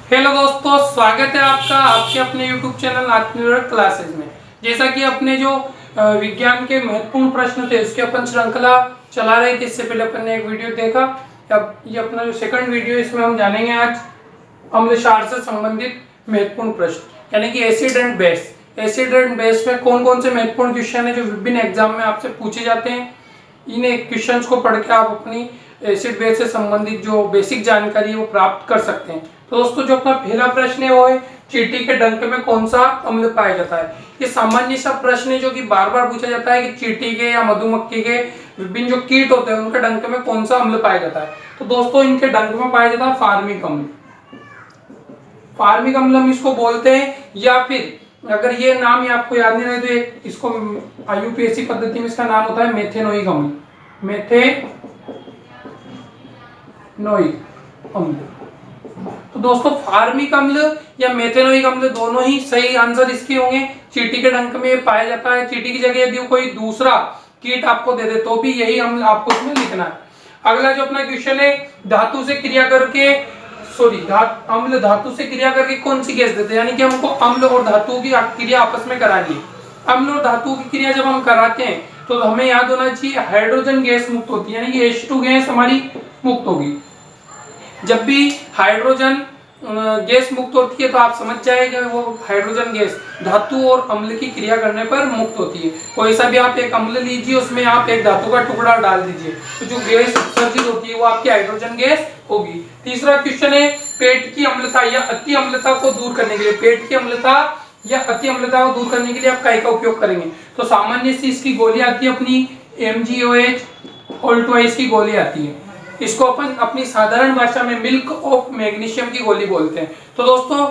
Hello दोस्तों, स्वागत है आपका आपके अपने YouTube चैनल आत्मनिर्भर क्लासेज में। जैसा कि अपने जो विज्ञान के महत्वपूर्ण प्रश्न थे उसके अपन श्रृंखला चला रहे थे। इससे पहले अपन ने एक वीडियो देखा। अब ये अपना जो सेकंड वीडियो, इसमें हम जानेंगे आज अम्ल क्षार से संबंधित महत्वपूर्ण प्रश्न, यानी कि acid and base. Acid and base में कौन कौन से महत्वपूर्ण क्वेश्चन है जो विभिन्न एग्जाम में आपसे पूछे जाते हैं। इन क्वेश्चंस को पढ़ के आप अपनी एसिड बेस से संबंधित जो बेसिक जानकारी है वो प्राप्त कर सकते हैं। तो दोस्तों, जो अपना पहला प्रश्न है वो है चींटी के डंक में कौन सा अम्ल पाया जाता है। ये सामान्य सा प्रश्न है जो कि बार बार पूछा जाता है कि चींटी के या मधुमक्खी के विभिन्न जो कीट होते हैं उनके डंक में कौन सा अम्ल पाया जाता है। तो दोस्तों, इनके डंक में पाया जाता है फार्मिक अम्ल। फार्मिक अम्ल हम इसको बोलते हैं, या फिर अगर ये नाम ही आपको याद नहीं रहे तो एक इसको IUPAC पद्धति में इसका नाम होता है मेथेनोइक अम्ल। मेथेनोइक अम्ल। तो दोस्तों, फार्मिक अम्ल या मेथेनोइक अम्ल दोनों ही सही आंसर इसके होंगे। चींटी के डंक में पाया जाता है। चींटी की जगह यदि कोई दूसरा कीट आपको दे दे तो भी यही अम्ल आपको इसमें लिखना है। अगला जो अपना क्वेश्चन है, धातु से क्रिया करके अम्ल धातु से क्रिया करके कौन सी गैस देते हैं, यानी कि हमको अम्ल और धातु की क्रिया आपस में करानी है। अम्ल और धातु की क्रिया जब हम कराते हैं तो हमें याद होना चाहिए हाइड्रोजन गैस मुक्त होती है, यानी कि H2 गैस हमारी मुक्त होगी। जब भी हाइड्रोजन गैस मुक्त होती है तो आप समझ जाएंगे वो हाइड्रोजन गैस धातु और अम्ल की क्रिया करने पर मुक्त होती है। कोई सा भी आप एक अम्ल लीजिए, उसमें आप एक धातु का टुकड़ा डाल दीजिए तो जो गैस उत्सर्जित होती है वो आपकी हाइड्रोजन गैस होगी। तीसरा क्वेश्चन है, पेट की अम्लता या अति अम्लता को दूर करने के लिए, पेट की अम्लता या अति अम्लता को दूर करने के लिए आप काय का उपयोग करेंगे। तो सामान्य सी इसकी गोली आती है अपनी MgOH होल ट्वाइस की गोली आती है। इसको अपन अपनी साधारण भाषा में मिल्क ऑफ मैग्नीशियम की गोली बोलते हैं। तो दोस्तों,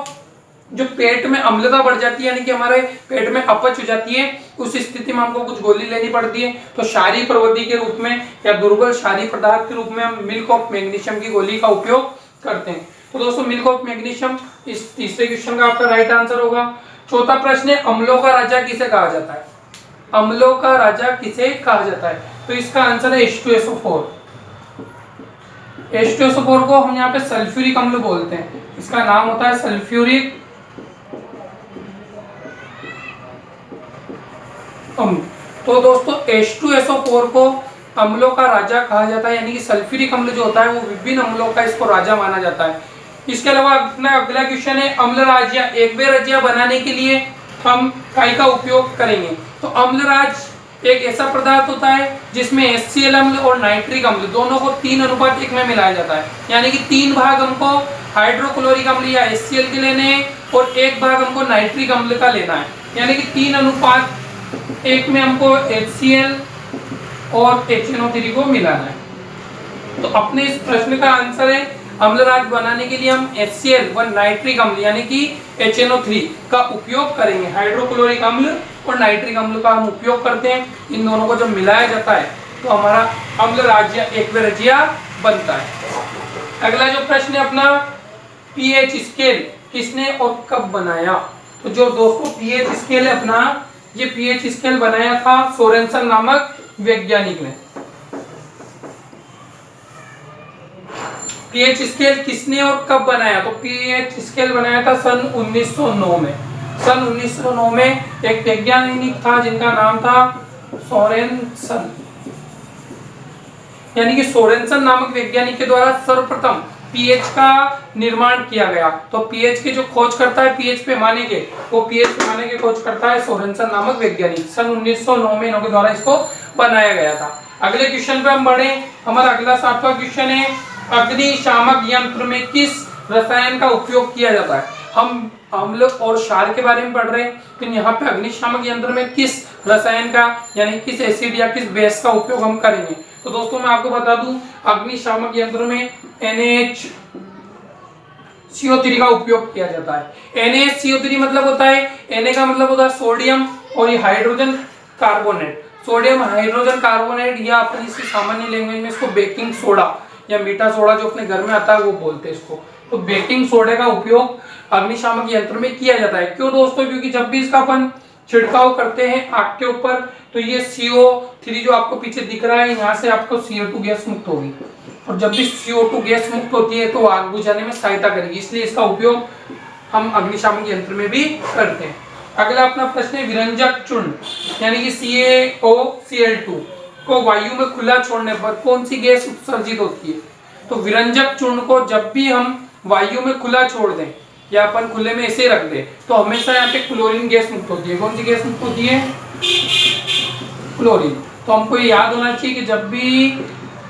जो पेट में अम्लता बढ़ जाती है, यानी कि हमारे पेट में अपच हो जाती है, उस स्थिति में हमको कुछ गोली लेनी पड़ती है। तो क्षारीय प्रवृत्ति के रूप में या दुर्बल क्षारीय पदार्थ के रूप में हम मिल्क ऑफ मैग्नीशियम की गोली का उपयोग करते हैं। तो दोस्तों, मिल्क ऑफ मैग्नीशियम इस तीसरे क्वेश्चन का आपका राइट आंसर होगा। चौथा प्रश्न है, अम्लों का राजा किसे कहा जाता है। अम्लों का राजा किसे कहा जाता है, तो इसका आंसर है H2SO4। H2SO4 को हम यहाँ पे सल्फ्यूरिक अम्ल बोलते हैं। इसका नाम होता है सल्फ्यूरिक अम्ल। तो दोस्तों, H2SO4 को अम्लों का राजा कहा जाता है, यानी कि सल्फ्यूरिक अम्ल जो होता है वो विभिन्न अम्लों का इसको राजा माना जाता है। इसके अलावा अपना अगला क्वेश्चन है, अम्लराज या एकवेरजिया बनाने के लिए हम काय का उपयोग करेंगे। तो अम्लराज एक ऐसा पदार्थ होता है जिसमें HCl अम्ल और नाइट्रिक अम्ल दोनों को 3:1 में मिलाया जाता है, यानी कि 3 भाग हमको हाइड्रोक्लोरिक अम्ल या HCl के लेने हैं और 1 भाग हमको नाइट्रिक अम्ल का लेना है, यानी कि 3:1 में हमको HCl और HNO3 को मिलाना है। तो अपने इस प्रश्न का आंसर है, अम्लराज बनाने के लिए हम HCl व नाइट्रिक अम्ल यानी कि HNO3 का उपयोग करेंगे। हाइड्रोक्लोरिक अम्ल और नाइट्रिक अम्ल का हम उपयोग करते हैं। इन दोनों को जब मिलाया जाता है तो हमारा अम्लराज या एक्वेरजिया बनता है। अगला जो प्रश्न है अपना, pH स्केल किसने और कब बनाया। तो जो दोस्तों pH स्केल है अपना, ये pH स्केल बनाया था सोरेनसन नामक वैज्ञानिक ने। pH स्केल किसने और कब बनाया, तो pH स्केल बनाया था सन 1909 में। सन 1909 में एक वैज्ञानिक था जिनका नाम था सोरेनसन, यानी कि सोरेनसन नामक वैज्ञानिक के द्वारा सर्वप्रथम pH का निर्माण किया गया। तो pH के जो खोज करता है, pH पैमाने के, वो pH पैमाने के खोज करता है सोरेनसन नामक वैज्ञानिक। सन 1909 में इनके द्वारा इसको बनाया गया था। अगले क्वेश्चन पे हम बढ़े। हमारा अगला 7वां क्वेश्चन है, अग्निशामक यंत्र में किस रसायन का उपयोग किया जाता है। हम अम्ल और क्षार के बारे में पढ़ रहे हैं, तो यहाँ पे अग्निशामक यंत्र में किस रसायन का यानी किस एसिड या किस बेस का उपयोग हम करेंगे। तो दोस्तों, मैं आपको बता दूं, अग्निशामक यंत्र में NaCO3 का उपयोग किया जाता है। NaCO3 मतलब होता है, Na का मतलब होता है सोडियम और ये hydrogen carbonate. Sodium hydrogen carbonate या अपनी सामान्य लैंग्वेज में इसको बेकिंग सोडा या मीठा सोडा जो अपने घर में आता है वो बोलते हैं इसको। तो बेकिंग सोडे का उपयोग अग्निशामक यंत्र में किया जाता है। क्यों दोस्तों, क्योंकि जब भी इसका अपन छिड़काव करते हैं आग के ऊपर तो ये CO3 जो आपको पीछे दिख रहा है, यहाँ से आपको CO2 गैस मुक्त होगी। और जब भी CO2 गैस मुक्त होती है तो आग बुझाने में सहायता करेगी, इसलिए इसका उपयोग हम अग्निशामक यंत्र में भी करते हैं। अगला अपना प्रश्न है विरंजक चूर्ण यानी कि CaOCl2 को वायु में खुला छोड़ने पर कौन सी गैस उत्सर्जित होती है? तो विरंजक चूर्ण को जब भी हम वायु में खुला छोड़ दें या अपन खुले में ऐसे रख दें तो हमेशा यहाँ पे क्लोरीन गैस मुक्त होती है। कौन सी गैस मुक्त होती है? क्लोरीन। तो हमको ये याद होना चाहिए कि जब भी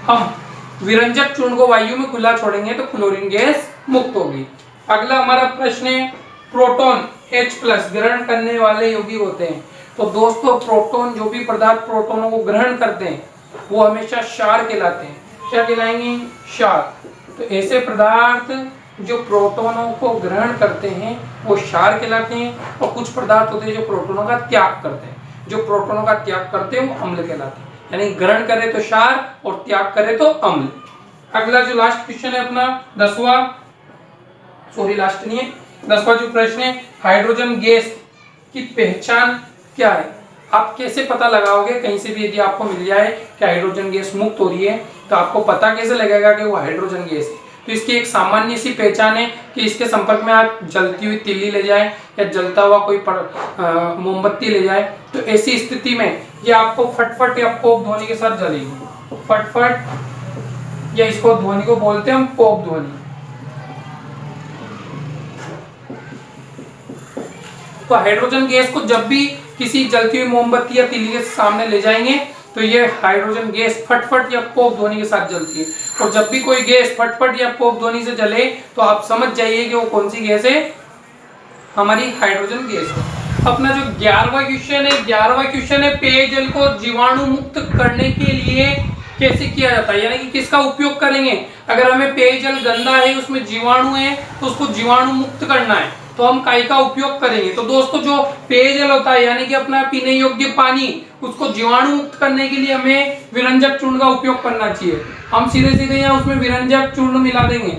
हम विरंजक चूर्ण को वायु में खुला छोड़ेंगे तो क्लोरीन गैस मुक्त होगी। अगला हमारा प्रश्न है प्रोटॉन H+ ग्रहण करने वाले यौगिक होते हैं। तो दोस्तों प्रोटॉन, जो भी पदार्थ प्रोटोनों को ग्रहण करते हैं वो हमेशा क्षार कहलाते हैं। क्या कहलाएंगे? क्षार। तो ऐसे पदार्थ जो प्रोटोनों को ग्रहण करते हैं वो क्षार कहलाते हैं, और कुछ पदार्थ होते हैं जो प्रोटोनों का त्याग करते हैं। जो प्रोटोनों का त्याग करते हैं वो अम्ल कहलाते हैं, यानी ग्रहण करे तो क्षार और त्याग करे तो अम्ल। अगला जो लास्ट क्वेश्चन है अपना 10वां, सॉरी लास्ट नहीं है, 10वां जो प्रश्न है हाइड्रोजन गैस की पहचान क्या है? आप कैसे पता लगाओगे? कहीं से भी यदि आपको मिल जाए कि हाइड्रोजन गैस मुक्त हो रही है तो आपको पता कैसे लगेगा कि वो हाइड्रोजन गैस है? तो इसकी एक सामान्य सी पहचान है कि इसके संपर्क में आप जलती हुई तिल्ली ले जाए या जलता हुआ कोई मोमबत्ती ले जाए तो ऐसी स्थिति में ये आपको फटफट या पोप ध्वनि के साथ जलेगी। फटफट, या इसको ध्वनि को बोलते हैं हम पोप ध्वनि। तो हाइड्रोजन गैस को जब भी किसी जलती हुई मोमबत्ती या तिल्ली के सामने ले जाएंगे तो ये हाइड्रोजन गैस फटफट या पोप ध्वनि के साथ जलती है। और जब भी कोई गैस फटफट या पोप ध्वनि से जले तो आप समझ जाइए कि वो कौन सी गैस है? हमारी हाइड्रोजन गैस है। अपना जो 11वां क्वेश्चन है पेयजल को जीवाणु मुक्त करने के लिए कैसे किया जाता है, यानी कि किसका उपयोग करेंगे? अगर हमें पेयजल गंदा है, उसमें जीवाणु है, तो उसको जीवाणु मुक्त करना है तो हम काय का उपयोग करेंगे? तो दोस्तों जो पेयजल होता है यानी कि अपना पीने योग्य पानी, उसको जीवाणु मुक्त करने के लिए हमें विरंजक चूर्ण का उपयोग करना चाहिए। हम सीधे सीधे यहाँ उसमें विरंजक चूर्ण मिला देंगे।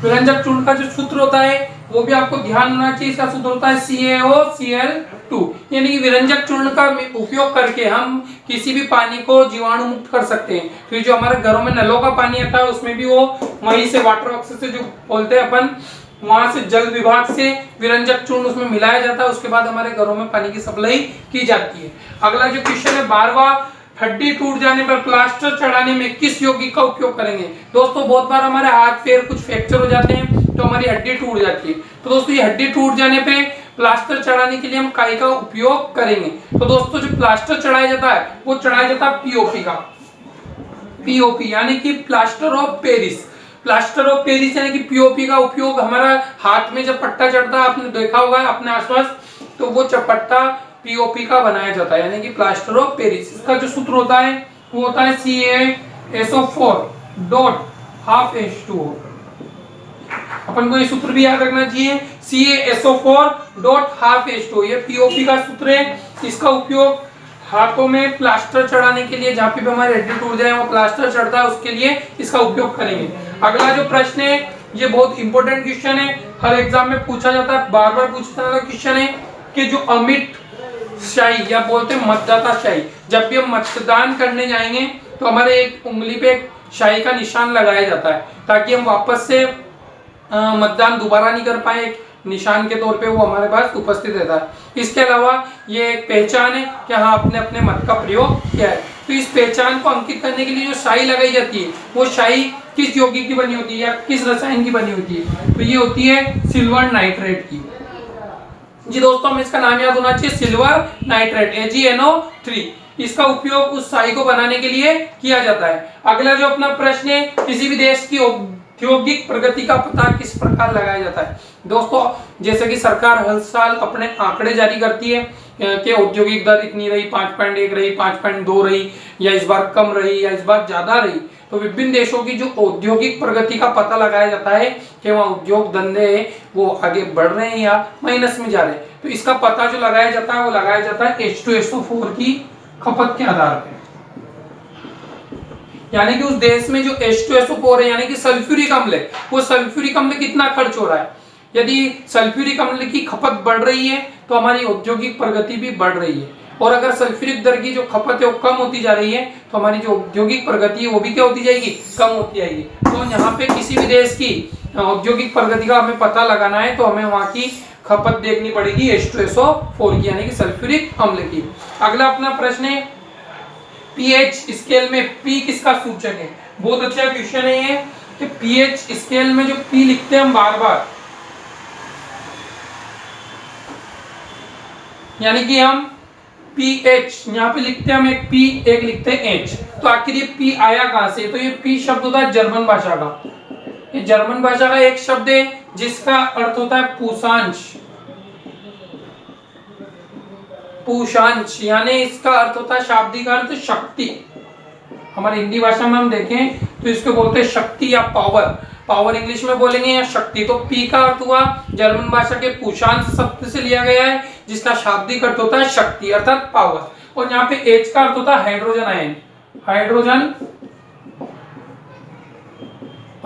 विरंजक चूर्ण का जो सूत्र होता है वो भी आपको ध्यान होना चाहिए, इसका सूत्र होता है CaOCl2, यानी कि विरंजक चूर्ण का उपयोग करके हम किसी भी पानी को जीवाणु मुक्त कर सकते हैं। तो जो हमारे घरों में नलों का पानी आता है उसमें भी वो वहीं से वाटर वर्क्स से जो बोलते हैं अपन, वहां से जल विभाग से विरंजक चूर्ण उसमें मिलाया जाता है, उसके बाद हमारे घरों में पानी की सप्लाई की जाती है। अगला जो क्वेश्चन है 12वां, हड्डी टूट जाने पर प्लास्टर चढ़ाने में किस यौगिक का उपयोग करेंगे? दोस्तों बहुत बार हमारे हाथ पैर कुछ फ्रैक्चर हो जाते हैं तो हमारी हड्डी टूट जाती है। तो दोस्तों ये हड्डी टूट जाने पे प्लास्टर चढ़ाने के लिए हम काय का उपयोग करेंगे? तो दोस्तों जो प्लास्टर चढ़ाया जाता है वो चढ़ाया जाता है POP का। POP यानी कि plaster of Paris. Plaster of Paris यानी कि POP का उपयोग हमारा हाथ में जब पट्टा चढ़ता है, आपने देखा होगा अपने आसपास, तो वो चपट्टा POP का बनाया जाता है, यानी कि प्लास्टर ऑफ पेरिस। इसका जो सूत्र होता है वो होता है CaSO4.12H2O। अपन को ये सूत्र भी याद रखना चाहिए, CaSO4.12H2O ये POP का सूत्र है। इसका उपयोग हाथों में प्लास्टर चढ़ाने के लिए, जहाँ पे हमारी हड्डी टूट जाए वो प्लास्टर चढ़ता है उसके लिए इसका उपयोग करेंगे। अगला जो प्रश्न है ये बहुत इंपॉर्टेंट क्वेश्चन है, हर एग्जाम में पूछा जाता है, बार बार पूछा जाता क्वेश्चन है कि जो अमिट शाही या बोलते हैं मतदाता शाही, जब भी हम मतदान करने जाएंगे तो हमारे एक उंगली पे एक शाही का निशान लगाया जाता है ताकि हम वापस से मतदान दोबारा नहीं कर पाए, एक निशान के तौर पे वो हमारे पास उपस्थित रहता है। इसके अलावा ये एक पहचान है कि हाँ आपने अपने मत का प्रयोग किया है। तो इस पहचान को अंकित करने के लिए जो शाही लगाई जाती है वो शाही किस यौगिक की बनी होती है या किस रसायन की बनी होती है? तो ये होती है सिल्वर नाइट्रेट की। जी दोस्तों हमें इसका नाम याद होना चाहिए, सिल्वर नाइट्रेट AgNO3। इसका उपयोग उस शाही को बनाने के लिए किया जाता है। अगला जो अपना प्रश्न है, किसी भी देश की औद्योगिक प्रगति का पता किस प्रकार लगाया जाता है? दोस्तों जैसे कि सरकार हर साल अपने आंकड़े जारी करती है कि औद्योगिक दर इतनी रही, 5.1 रही, 5.2 रही, या इस बार कम रही या इस बार ज्यादा रही। तो विभिन्न देशों की जो औद्योगिक प्रगति का पता लगाया जाता है कि वहाँ उद्योग धंधे वो आगे बढ़ रहे हैं या माइनस में जा रहे हैं। तो इसका पता जो लगाया जाता है वो लगाया जाता है H2SO4 की खपत के आधार पर, यानी कि उस देश में जो H2SO4 है यानी कि सल्फ्यूरिक अम्ल है, वो सल्फ्यूरिक अम्ल कितना खर्च हो रहा है। यदि सल्फ्यूरिक अम्ल की खपत बढ़ रही है तो हमारी औद्योगिक प्रगति भी बढ़ रही है। और अगर सल्फ्यूरिक दर की जो खपत है वो कम होती जा रही है तो हमारी जो औद्योगिक प्रगति है वो भी क्या होती जाएगी, कम होती जाएगी। तो यहाँ पे किसी भी देश की औद्योगिक प्रगति का हमें पता लगाना है तो हमें वहां की खपत देखनी पड़ेगी H2SO4 की, यानी कि सल्फ्यूरिक अम्ल की। अगला अपना प्रश्न है पीएच स्केल में P किसका सूचक है। बहुत अच्छा क्वेश्चन है ये कि पीएच स्केल में जो P लिखते हैं हम बार बार, यानी कि हम पीएच यहाँ पे लिखते हैं हम एक P एक लिखते हैं H, तो आखिर ये P आया कहां से। तो ये P शब्द होता है जर्मन भाषा का, ये जर्मन भाषा का एक शब्द है जिसका अर्थ होता है पूषांश। पूषांश यानी इसका अर्थ होता है शाब्दिक अर्थ शक्ति। हमारी हिंदी भाषा में हम देखें तो इसको बोलते हैं शक्ति या पावर, पावर इंग्लिश में बोलेंगे या शक्ति। तो पी का अर्थ हुआ जर्मन भाषा के पूषांश शब्द से लिया गया है जिसका शाब्दिक अर्थ होता है शक्ति अर्थात पावर। और यहाँ पे एच का अर्थ होता है हाइड्रोजन आयन, हाइड्रोजन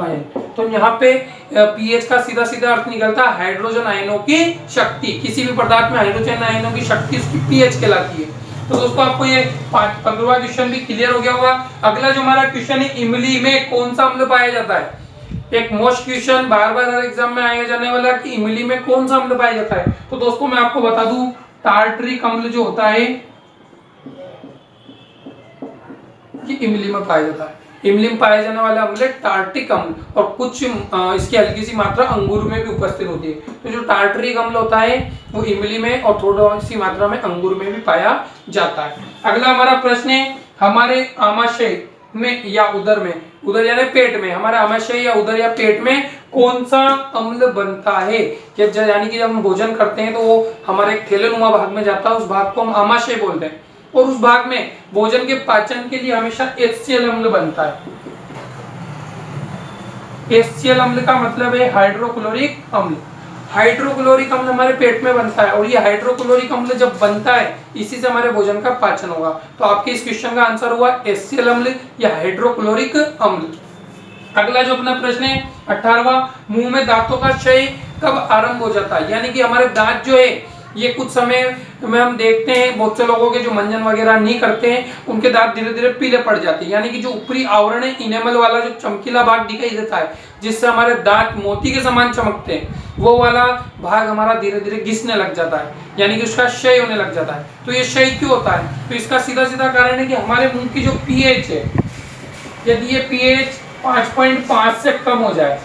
आयन। तो यहाँ पे पीएच का सीधा सीधा अर्थ निकलता है हाइड्रोजन आयनों की शक्ति। किसी भी पदार्थ में हाइड्रोजन आयनों की शक्ति उसकी पीएच कहलाती है। तो दोस्तों आपको ये 15वां क्वेश्चन भी क्लियर हो गया होगा। अगला जो हमारा क्वेश्चन है इमली में कौन सा अम्ल पाया जाता है। एक मोस्ट क्वेश्चन बार बार हर एग्जाम में आया जाने वाला कि इमली में कौन सा अम्ल पाया जाता है। तो दोस्तों मैं आपको बता दूं टार्टरिक अम्ल जो होता है कि इमली में पाया जाता है। इमली में पाया जाने वाला अम्ल टार्टिक अम्ल और कुछ इसकी हल्की सी मात्रा अंगूर में भी उपस्थित होती है। तो जो टार्टरिक अम्ल होता है वो इमली में और थोड़ी सी मात्रा में अंगूर में भी पाया जाता है। अगला हमारा प्रश्न है हमारे आमाशय में या उदर में, उदर यानी पेट में, हमारे आमाशय या उदर या पेट में कौन सा अम्ल बनता है। यानी कि जब हम भोजन करते हैं तो वो हमारे एक थैलेनुमा भाग में जाता है, उस भाग को हम आमाशय बोलते हैं और उस भाग में भोजन के पाचन के लिए हमेशा HCl अम्ल बनता है। HCl अम्ल का मतलब है हाइड्रोक्लोरिक अम्ल। हाइड्रोक्लोरिक अम्ल हमारे पेट में बनता है और ये हाइड्रोक्लोरिक अम्ल जब बनता है इसी से हमारे भोजन का पाचन होगा। तो आपके इस क्वेश्चन का आंसर हुआ HCl अम्ल या हाइड्रोक्लोरिक अम्ल। अगला जो अपना प्रश्न है 18वां, मुंह में दांतों का क्षय कब आरंभ हो जाता है। यानी कि हमारे दांत जो है ये कुछ समय में हम देखते हैं बहुत से लोगों के जो मंजन वगैरह नहीं करते हैं उनके दांत धीरे धीरे पीले पड़ जाते हैं। यानी कि जो ऊपरी आवरण है इनेमल वाला जो चमकीला भाग दिखाई देता है जिससे हमारे दांत मोती के समान चमकते हैं वो वाला भाग हमारा धीरे धीरे घिसने लग जाता है, यानी कि उसका क्षय होने लग जाता है। तो ये क्षय क्यों होता है। तो इसका सीधा सीधा कारण है कि हमारे मुंह की जो पीएच है यदि ये पीएच 5.5 से कम हो जाए,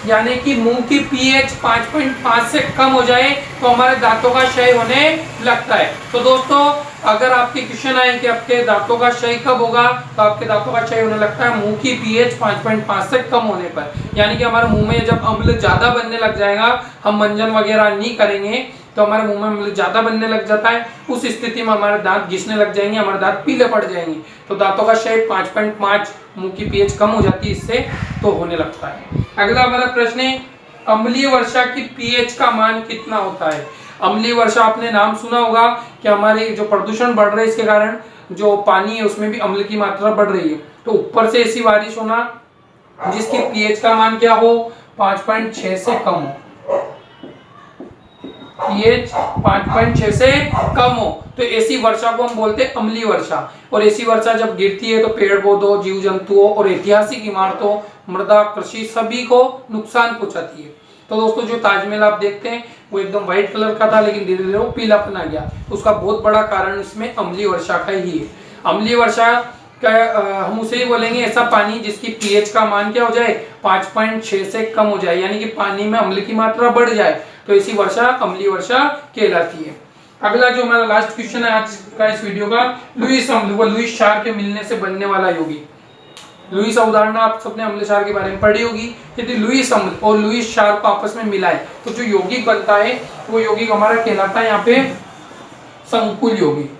यानी कि मुंह की पीएच 5.5 से कम हो जाए तो हमारे दांतों का क्षय होने लगता है। तो दोस्तों अगर आपके क्वेश्चन आए कि आपके दांतों का क्षय कब होगा तो आपके दांतों का क्षय होने लगता है मुंह की पीएच 5.5 से कम होने पर। यानी कि हमारे मुंह में जब अम्ल ज्यादा बनने लग जाएगा, हम मंजन वगैरह नहीं करेंगे तो हमारे मुंह में अम्ल ज्यादा बनने लग जाता है, उस स्थिति में हमारे दांत घिसने लग जाएंगे, हमारे दांत पीले पड़ जाएंगे। तो दांतों का क्षय 5.5 मुंह की पीएच कम हो जाती है इससे तो होने लगता है। अगला हमारा प्रश्न है अम्लीय वर्षा की पीएच का मान कितना होता है। अम्लीय वर्षा आपने नाम सुना होगा कि हमारे जो प्रदूषण बढ़ रहा है इसके कारण जो पानी है उसमें भी अम्ल की मात्रा बढ़ रही है। तो ऊपर से ऐसी बारिश होना जिसकी पीएच का मान क्या हो 5.6 से कम हो, पीएच 5.6 से कम हो तो ऐसी वर्षा को हम बोलते हैं अम्लीय वर्षा। और ऐसी वर्षा जब गिरती है तो पेड़ पौधों, जीव जंतुओं और ऐतिहासिक इमारतों, मृदा, कृषि सभी को नुकसान पहुंचाती है। तो दोस्तों जो ताजमहल आप देखते हैं वो एकदम व्हाइट कलर का था लेकिन धीरे धीरे वो पीलापन आ गया, उसका बहुत बड़ा कारण इसमें अम्लीय वर्षा का ही है। अम्लीय वर्षा हम उसे ही बोलेंगे ऐसा पानी जिसकी पीएच का मान क्या हो जाए 5.6 से कम हो जाए, यानी कि पानी में अम्ल की मात्रा बढ़ जाए तो ऐसी वर्षा अम्लीय वर्षा कहलाती है। अगला जो हमारा लास्ट क्वेश्चन है आज का इस वीडियो का, लुईस अम्ल व लुईस क्षार के मिलने से बनने वाला यौगिक। लुईस अवधारणा आप सबने अम्ल क्षार के बारे में पढ़ी होगी। यदि लुईस अम्ल और लुईस क्षार को आपस में मिलाए तो जो यौगिक बनता है वो यौगिक हमारा कहलाता है यहाँ पे संकुल यौगिक।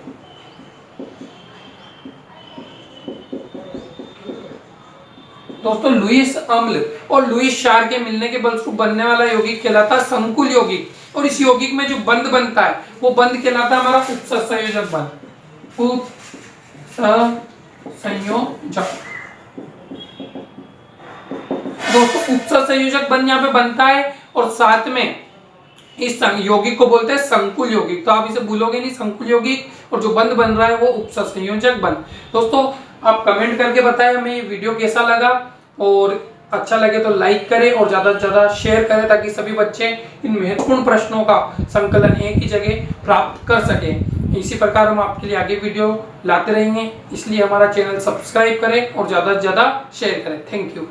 दोस्तों लुईस अम्ल और लुईस क्षार के मिलने के बलस्वरूप बनने वाला यौगिक कहलाता है संकुल यौगिक। और इस यौगिक में जो बंध बनता है वो बंध कहलाता है हमारा उपसंयोजक बंध। उपसंयोजक दोस्तों उपसंयोजक बंध यहाँ पे बनता है और साथ में इस यौगिक को बोलते हैं संकुल यौगिक। तो आप इसे भूलोगे नहीं, संकुल यौगिक। और जो बंध बन रहा है वो उपसंयोजक बंध। दोस्तों आप कमेंट करके बताएं हमें ये वीडियो कैसा लगा, और अच्छा लगे तो लाइक करें और ज्यादा से ज्यादा शेयर करें, ताकि सभी बच्चे इन महत्वपूर्ण प्रश्नों का संकलन एक ही जगह प्राप्त कर सकें। इसी प्रकार हम आपके लिए आगे वीडियो लाते रहेंगे, इसलिए हमारा चैनल सब्सक्राइब करें और ज्यादा से ज्यादा शेयर करें। Thank you.